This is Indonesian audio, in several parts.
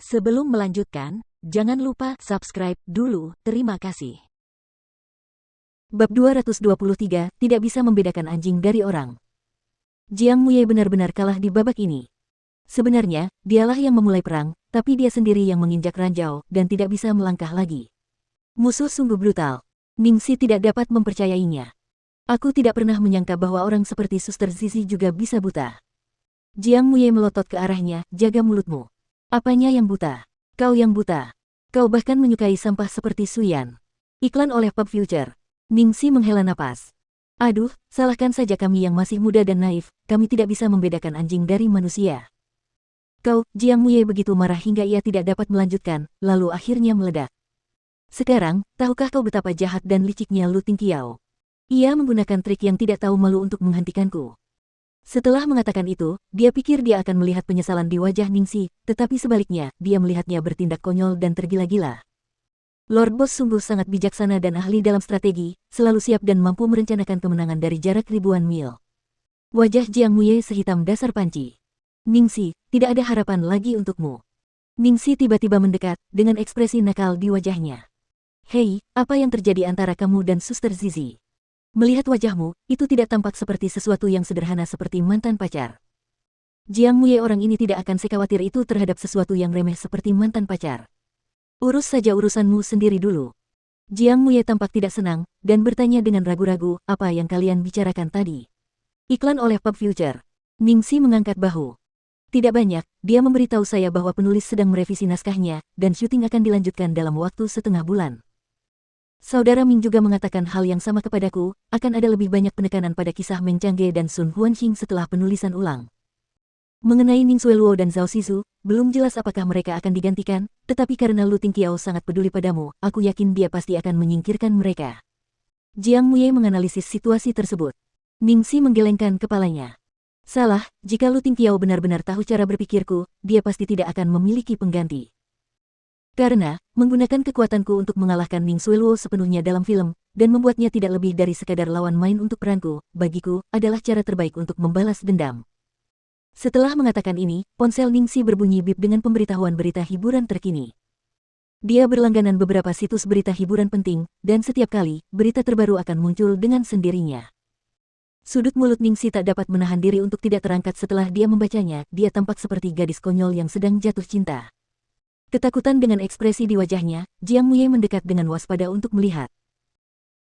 Sebelum melanjutkan, jangan lupa subscribe dulu, terima kasih. Bab 223, tidak bisa membedakan anjing dari orang. Jiang Muye benar-benar kalah di babak ini. Sebenarnya, dialah yang memulai perang, tapi dia sendiri yang menginjak ranjau dan tidak bisa melangkah lagi. Musuh sungguh brutal. Ningxi tidak dapat mempercayainya. Aku tidak pernah menyangka bahwa orang seperti Suster Zizi juga bisa buta. Jiang Muye melotot ke arahnya, jaga mulutmu. Apanya yang buta? Kau yang buta. Kau bahkan menyukai sampah seperti Suyan. Iklan oleh Pop Future. Ningxi menghela napas. Aduh, salahkan saja kami yang masih muda dan naif, kami tidak bisa membedakan anjing dari manusia. Kau, Jiang Muye begitu marah hingga ia tidak dapat melanjutkan, lalu akhirnya meledak. Sekarang, tahukah kau betapa jahat dan liciknya Lu Tingqiao? Ia menggunakan trik yang tidak tahu malu untuk menghentikanku. Setelah mengatakan itu, dia pikir dia akan melihat penyesalan di wajah Ningxi, tetapi sebaliknya, dia melihatnya bertindak konyol dan tergila-gila. Lord Boss sungguh sangat bijaksana dan ahli dalam strategi, selalu siap dan mampu merencanakan kemenangan dari jarak ribuan mil. Wajah Jiang Muye sehitam dasar panci. Ningxi, tidak ada harapan lagi untukmu. Ningxi tiba-tiba mendekat, dengan ekspresi nakal di wajahnya. Hei, apa yang terjadi antara kamu dan Suster Zizi? Melihat wajahmu, itu tidak tampak seperti sesuatu yang sederhana seperti mantan pacar. Jiang Muye, orang ini tidak akan sekhawatir itu terhadap sesuatu yang remeh seperti mantan pacar. Urus saja urusanmu sendiri dulu. Jiang Muye tampak tidak senang, dan bertanya dengan ragu-ragu, apa yang kalian bicarakan tadi? Iklan oleh Pop Future. Ningxi mengangkat bahu. Tidak banyak, dia memberitahu saya bahwa penulis sedang merevisi naskahnya, dan syuting akan dilanjutkan dalam waktu setengah bulan. Saudara Ming juga mengatakan hal yang sama kepadaku, akan ada lebih banyak penekanan pada kisah Meng Changge dan Sun Huanqing setelah penulisan ulang. Mengenai Ning Xueluo dan Zhao Shizu, belum jelas apakah mereka akan digantikan, tetapi karena Lu Tingqiao sangat peduli padamu, aku yakin dia pasti akan menyingkirkan mereka. Jiang Muye menganalisis situasi tersebut. Ningxi menggelengkan kepalanya. Salah, jika Lu Tingqiao benar-benar tahu cara berpikirku, dia pasti tidak akan memiliki pengganti. Karena, menggunakan kekuatanku untuk mengalahkan Ning Xueluo sepenuhnya dalam film, dan membuatnya tidak lebih dari sekadar lawan main untuk peranku, bagiku, adalah cara terbaik untuk membalas dendam. Setelah mengatakan ini, ponsel Ningxi berbunyi bip dengan pemberitahuan berita hiburan terkini. Dia berlangganan beberapa situs berita hiburan penting, dan setiap kali, berita terbaru akan muncul dengan sendirinya. Sudut mulut Ningxi tak dapat menahan diri untuk tidak terangkat setelah dia membacanya, dia tampak seperti gadis konyol yang sedang jatuh cinta. Ketakutan dengan ekspresi di wajahnya, Jiang Muye mendekat dengan waspada untuk melihat.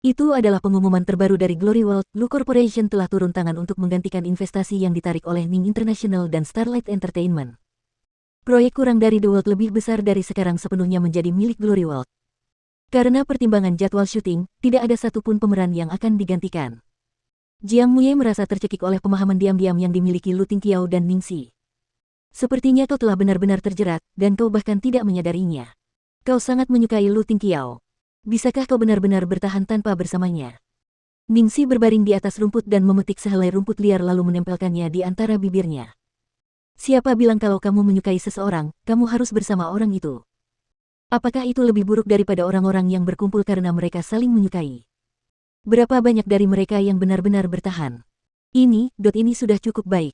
Itu adalah pengumuman terbaru dari Glory World. Lu Corporation telah turun tangan untuk menggantikan investasi yang ditarik oleh Ning International dan Starlight Entertainment. Proyek kurang dari The World lebih besar dari sekarang sepenuhnya menjadi milik Glory World. Karena pertimbangan jadwal syuting, tidak ada satupun pemeran yang akan digantikan. Jiang Muye merasa tercekik oleh pemahaman diam-diam yang dimiliki Lu Tingqiao dan Ningxi. Sepertinya kau telah benar-benar terjerat, dan kau bahkan tidak menyadarinya. Kau sangat menyukai Lu Tingqiao. Bisakah kau benar-benar bertahan tanpa bersamanya? Ningxi berbaring di atas rumput dan memetik sehelai rumput liar lalu menempelkannya di antara bibirnya. Siapa bilang kalau kamu menyukai seseorang, kamu harus bersama orang itu? Apakah itu lebih buruk daripada orang-orang yang berkumpul karena mereka saling menyukai? Berapa banyak dari mereka yang benar-benar bertahan? Ini sudah cukup baik.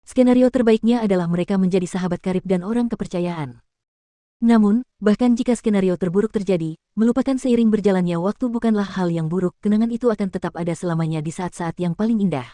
Skenario terbaiknya adalah mereka menjadi sahabat karib dan orang kepercayaan. Namun, bahkan jika skenario terburuk terjadi, melupakan seiring berjalannya waktu bukanlah hal yang buruk, kenangan itu akan tetap ada selamanya di saat-saat yang paling indah.